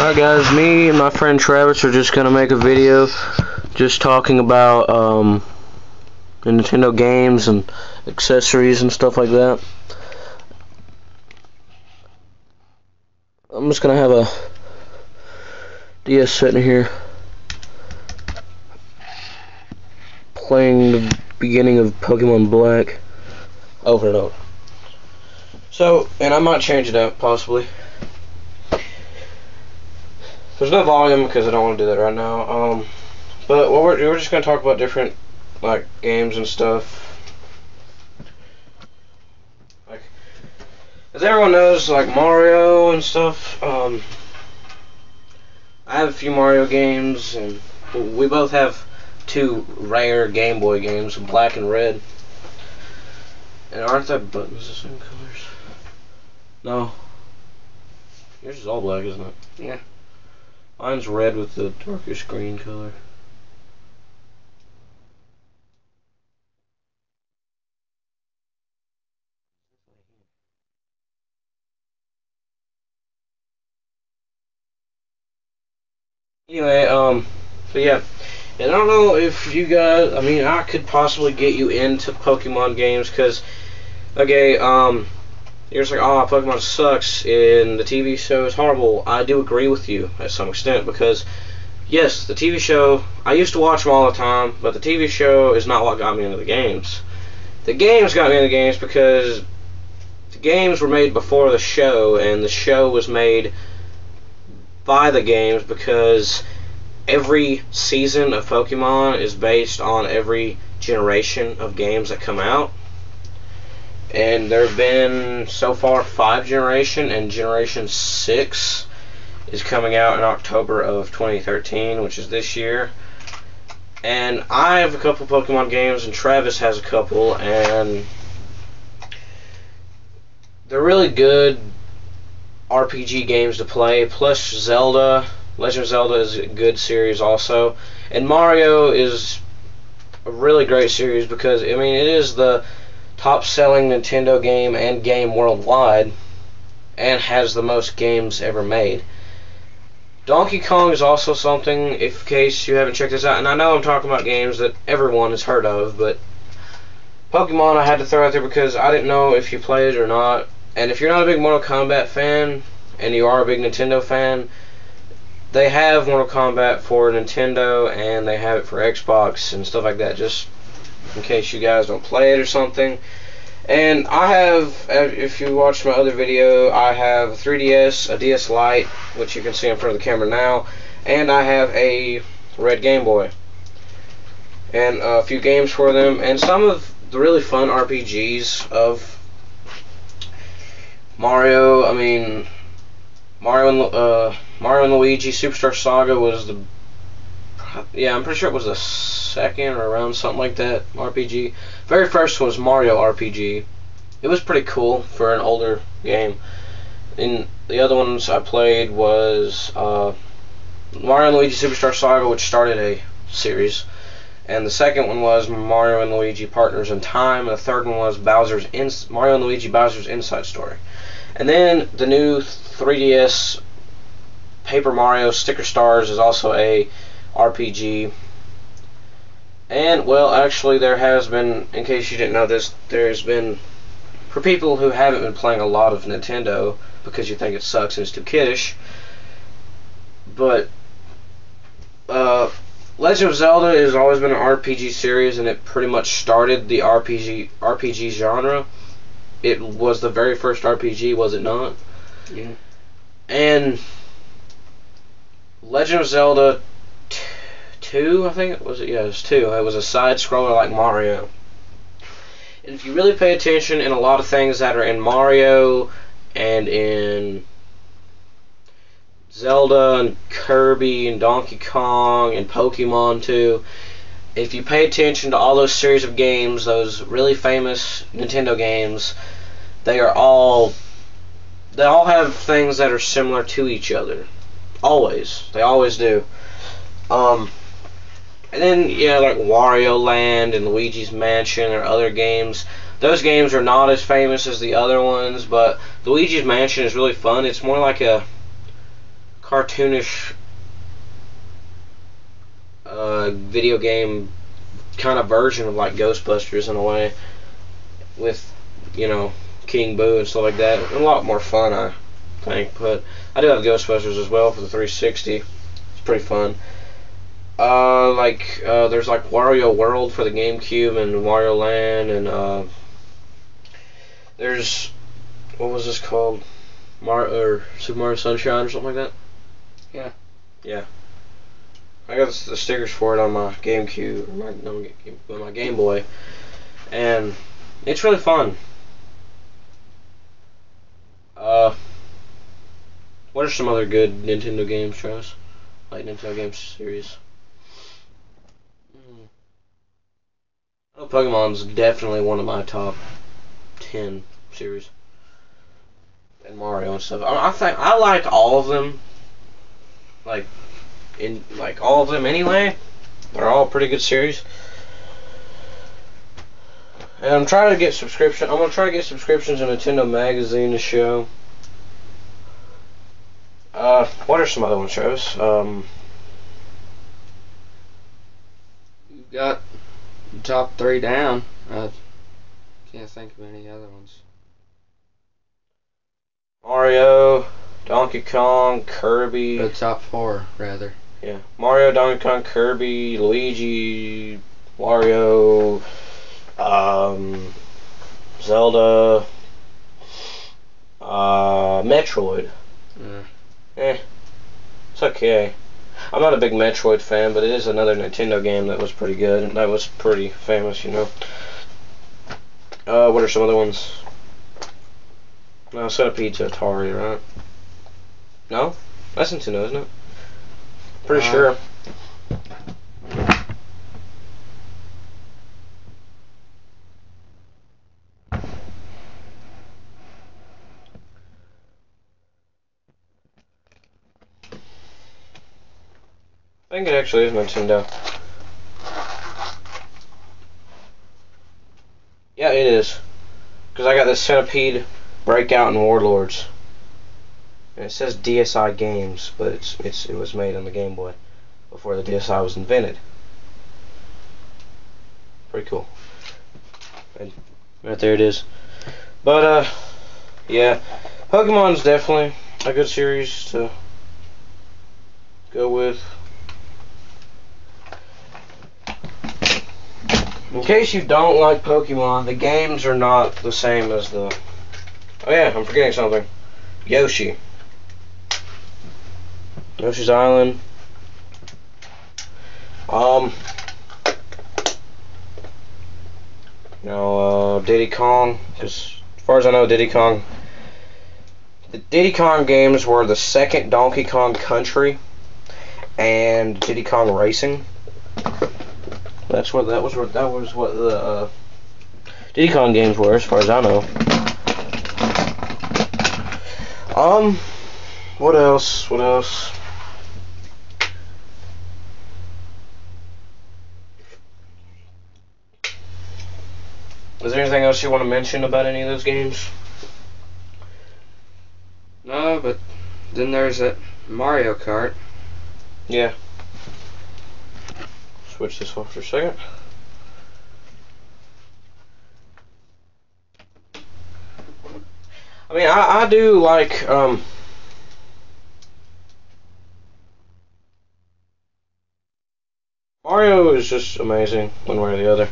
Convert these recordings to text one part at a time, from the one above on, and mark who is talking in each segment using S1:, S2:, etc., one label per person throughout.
S1: Alright guys, me and my friend Travis are just going to make a video just talking about the Nintendo games and accessories and stuff like that. I'm just going to have a DS sitting here playing the beginning of Pokemon Black over and over. So, and I might change it up possibly. There's no volume because I don't want to do that right now. But what we're just gonna talk about different like games and stuff. Like, as everyone knows, like Mario and stuff. I have a few Mario games, and we both have two rare Game Boy games, Black and Red. And aren't the buttons the same colors? No. Yours is all black, isn't it?
S2: Yeah.
S1: Mine's red with the darkish green color. Anyway, so yeah. And I don't know if you guys, I could possibly get you into Pokemon games, because, okay, you're just like, oh, Pokemon sucks, and the TV show is horrible. I do agree with you, at some extent, because, yes, the TV show, I used to watch them all the time, but the TV show is not what got me into the games. The games got me into the games because the games were made before the show, and the show was made by the games, because every season of Pokemon is based on every generation of games that come out. And there have been, so far, 5 generations, and Generation 6 is coming out in October of 2013, which is this year. And I have a couple Pokemon games, and Travis has a couple, and they're really good RPG games to play. Plus Zelda, Legend of Zelda is a good series also. And Mario is a really great series because, it is the top-selling Nintendo game and game worldwide, and has the most games ever made. Donkey Kong is also something, in case you haven't checked this out, and I know I'm talking about games that everyone has heard of, but Pokemon I had to throw out there because I didn't know if you played it or not. And if you're not a big Mortal Kombat fan, and you are a big Nintendo fan, they have Mortal Kombat for Nintendo, and they have it for Xbox and stuff like that, just in case you guys don't play it or something. And I have, if you watched my other video, I have a 3DS, a DS Lite, which you can see in front of the camera now, and I have a red Game Boy. And a few games for them, and some of the really fun RPGs of Mario. Mario and Luigi Superstar Saga was the, yeah, I'm pretty sure it was the second or around something like that RPG. Very first was Mario RPG. It was pretty cool for an older game. And the other ones I played was Mario and Luigi Superstar Saga, which started a series. And the second one was Mario and Luigi Partners in Time. And the third one was Mario and Luigi Bowser's Inside Story. And then the new 3DS Paper Mario Sticker Stars is also a RPG. And, well, actually there has been, in case you didn't know this, there's been, for people who haven't been playing a lot of Nintendo because you think it sucks and it's too kiddish, but Legend of Zelda has always been an RPG series, and it pretty much started the RPG genre. It was the very first RPG, was it not?
S2: Yeah.
S1: And Legend of Zelda 2, I think it was. Yeah, it was 2. It was a side scroller like Mario. And if you really pay attention, in a lot of things that are in Mario and in Zelda and Kirby and Donkey Kong and Pokemon too, if you pay attention to all those series of games, those really famous Nintendo games, they all have things that are similar to each other. Always. They always do. And then, yeah, like Wario Land and Luigi's Mansion or other games. Those games are not as famous as the other ones, but Luigi's Mansion is really fun. It's more like a cartoonish video game kind of version of like Ghostbusters in a way, with, you know, King Boo and stuff like that. A lot more fun, I think. But I do have Ghostbusters as well for the 360. It's pretty fun. There's like Wario World for the GameCube and Wario Land, and there's, what was this called? Super Mario Sunshine or something like that.
S2: Yeah.
S1: Yeah. I got the stickers for it on my GameCube, or my Game Boy, and it's really fun. What are some other good Nintendo games, Travis? Like Nintendo game series? I know Pokemon's definitely one of my top 10 series. And Mario and stuff. I think I like all of them. Like all of them anyway. They're all pretty good series. And I'm trying to get subscription. I'm gonna try to get subscriptions in Nintendo Magazine to show. What are some other ones, Travis?
S2: You've got the top 3 down. I can't think of any other ones.
S1: Mario, Donkey Kong, Kirby.
S2: The top 4, rather.
S1: Yeah, Mario, Donkey Kong, Kirby, Luigi, Wario, Zelda, Metroid. It's okay. I'm not a big Metroid fan, but it is another Nintendo game that was pretty good, and that was pretty famous, you know. What are some other ones? No, Centipede to Atari, right? No? That's Nintendo, isn't it? Pretty sure. I think it actually is Nintendo. Yeah, it is. Because I got this Centipede, Breakout, and Warlords. And it says DSi Games, but it was made on the Game Boy before the DSi was invented. Pretty cool. And right there it is. But yeah, Pokemon's definitely a good series to go with. In case you don't like Pokemon, the games are not the same as the... Oh yeah, I'm forgetting something. Yoshi. Yoshi's Island. Diddy Kong. Because as far as I know, Diddy Kong... The Diddy Kong games were the second Donkey Kong Country and Diddy Kong Racing. That was what the Diddy Kong games were, as far as I know. What else? Is there anything else you want to mention about any of those games?
S2: No, but then there's that Mario Kart.
S1: Yeah. Switch this off for a second. I mean, I do like, Mario is just amazing, one way or the other.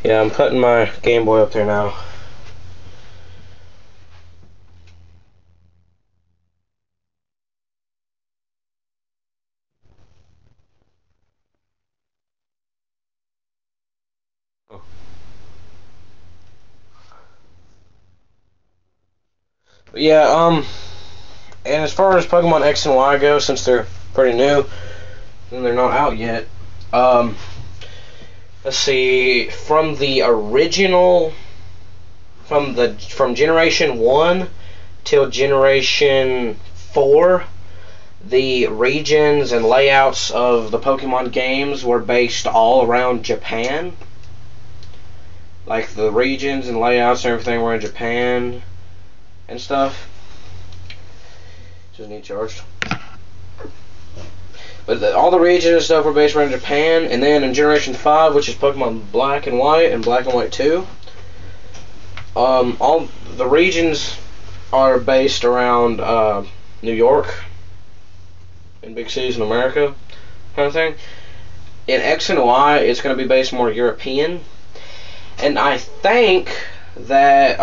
S1: Yeah, I'm putting my Game Boy up there now. Yeah, and as far as Pokemon X and Y go, since they're pretty new, and they're not out yet, let's see, from the original, from Generation 1 till Generation 4, the regions and layouts of the Pokemon games were based all around Japan. Like, the regions and layouts and everything were in Japan and stuff. Doesn't need charged. But all the regions and stuff were based around Japan, and then in Generation 5, which is Pokemon Black and White and Black and White 2, all the regions are based around New York and big cities in America, kind of thing. In X and Y, it's going to be based more European, and I think that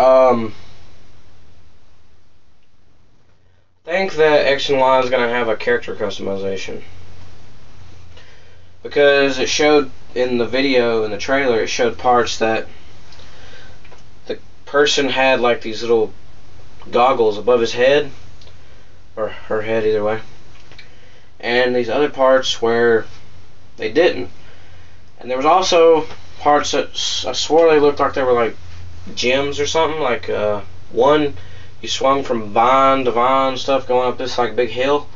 S1: X and Y is going to have a character customization, because it showed in the video, in the trailer, it showed parts that the person had like these little goggles above his head, or her head, either way, and these other parts where they didn't. And there was also parts that I swore they looked like they were like gems or something, like one you swung from vine to vine, stuff going up this like big hill.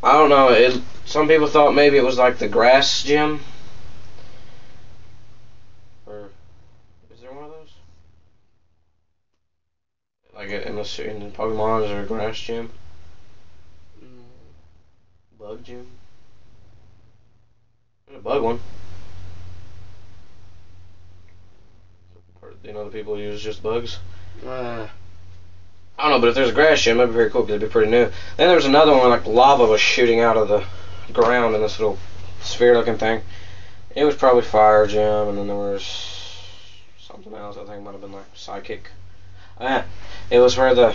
S1: I don't know, some people thought maybe it was like the grass gem, or is there one of those? Like in Pokemon, is there a grass gym? Bug gym? There's a bug one. You know, the people use just bugs. I don't know, but if there's a grass gym, that'd be very cool, because it'd be pretty new. Then there was another one where like lava was shooting out of the ground in this little sphere-looking thing. It was probably fire gym, and then there was something else. I think it might have been like psychic. It was where there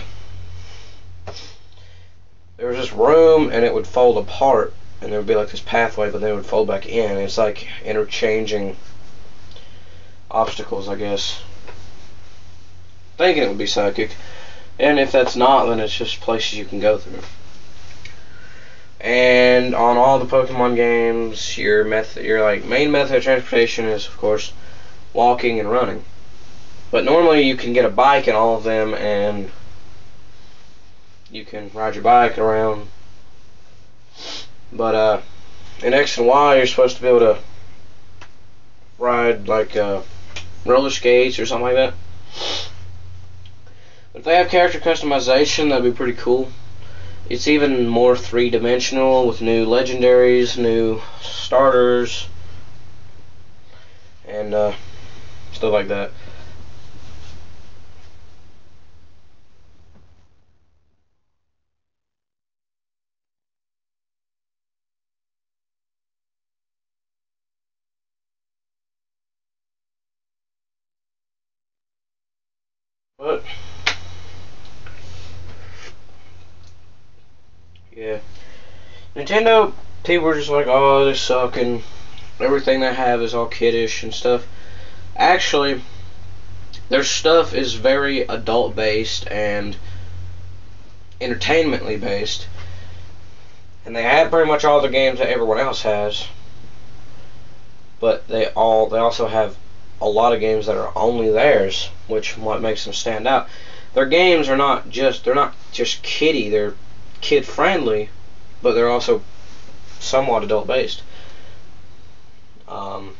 S1: was this room, and it would fold apart, and there would be like this pathway, but then it would fold back in. It's like interchanging obstacles, I guess. Thinking it would be psychic, and if that's not, then it's just places you can go through. And on all the Pokemon games, your like main method of transportation is, of course, walking and running. But normally you can get a bike in all of them, and you can ride your bike around. But in X and Y, you're supposed to be able to ride like roller skates or something like that. But if they have character customization, that'd be pretty cool. It's even more three-dimensional with new legendaries, new starters, and stuff like that. But yeah, Nintendo, people were just like, oh, they suck, and everything they have is all kiddish and stuff. Actually, their stuff is very adult-based and entertainmentally based, and they have pretty much all the games that everyone else has. But they also have a lot of games that are only theirs, which what makes them stand out. Their games are not just kiddie, they're kid friendly, but they're also somewhat adult based. And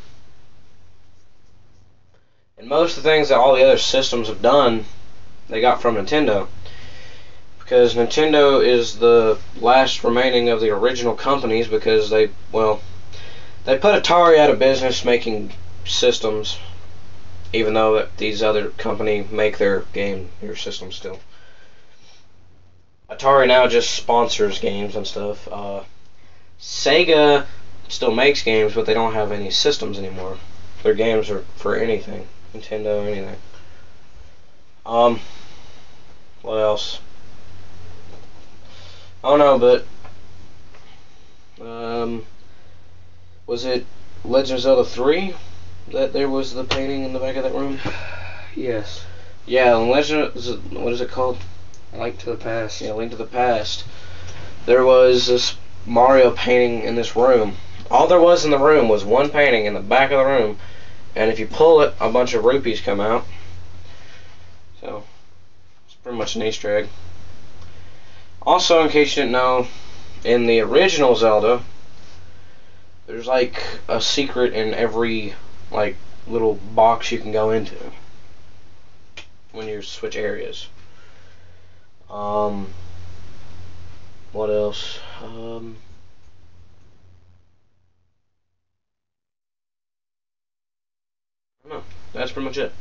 S1: most of the things that all the other systems have done, they got from Nintendo, because Nintendo is the last remaining of the original companies, because they put Atari out of business making systems, even though that these other companies make their systems still. Atari now just sponsors games and stuff. Sega still makes games, but they don't have any systems anymore. Their games are for anything, Nintendo, anything. What else? I don't know, but was it Legend of Zelda 3 that there was the painting in the back of that room?
S2: Yes.
S1: Yeah, Legend. What is it called?
S2: Link to the Past.
S1: Yeah, Link to the Past. There was this Mario painting in this room. All there was in the room was one painting in the back of the room, and if you pull it, a bunch of rupees come out. So, it's pretty much an Easter egg. Also, in case you didn't know, in the original Zelda, there's like a secret in every like little box you can go into when you switch areas. What else? I don't know. That's pretty much it.